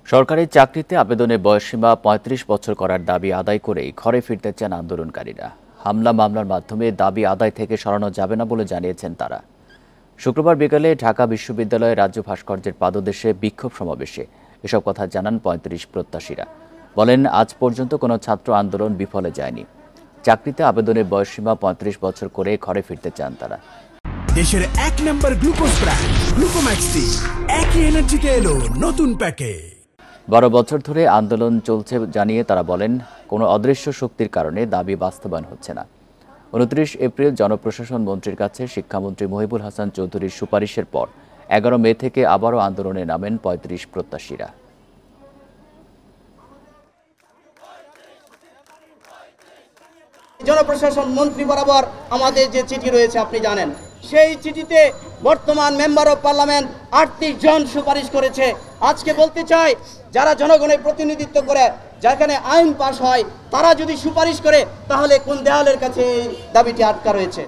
সরকারি চাকরিতে আবেদনের বয়সসীমা ৩৫ বছর করার দাবি আদায় করেই ঘরে ফিরতে চান আন্দোলনকারীরা। হামলা মামলার মাধ্যমে দাবি আদায় থেকে সরানো যাবে না বলে জানিয়েছেন তারা। শুক্রবার বিকেলে ঢাকা বিশ্ববিদ্যালয়ের রাজ্য ভাস্কর্যের পাদদেশে বিক্ষোভ সমাবেশে এসব কথা জানান ৩৫ প্রত্যাশীরা। বলেন, আজ পর্যন্ত কোনো ছাত্র আন্দোলন বিফলে যায়নি। চাকরিতে আবেদনের বয়সসীমা ৩৫ বছর করে ঘরে ফিরতে চান তারা। দেশের ১ নম্বর গ্লুকোজ ব্র্যান্ড গ্লুকোম্যাক্সটি একই এনার্জিতে এলো নতুন প্যাকে। ১২ বছর ধরে আন্দোলন চলছে জানিয়ে তারা বলেন, কোনো অদৃশ্য শক্তির কারণে দাবি বাস্তবায়ন হচ্ছে না। ২৯ এপ্রিল জনপ্রশাসন মন্ত্রীর কাছে শিক্ষামন্ত্রী মহিবুল হাসান চৌধুরীর সুপারিশের পর ১১ মে থেকে আবারও আন্দোলনে নামেন ৩৫ প্রত্যাশীরা। জনপ্রশাসন মন্ত্রী বরাবর আমাদের যে চিঠি রয়েছে আপনি জানেন, সেই চিঠিতে বর্তমান মেম্বার অফ পার্লামেন্ট ৩৮ জন সুপারিশ করেছে। আজকে বলতে চাই, যারা জনগণের প্রতিনিধিত্ব করে, যেখানে আইন পাশ হয়, তারা যদি সুপারিশ করে, তাহলে কোন দেওয়ালের কাছে এই দাবিটি আটকা রয়েছে।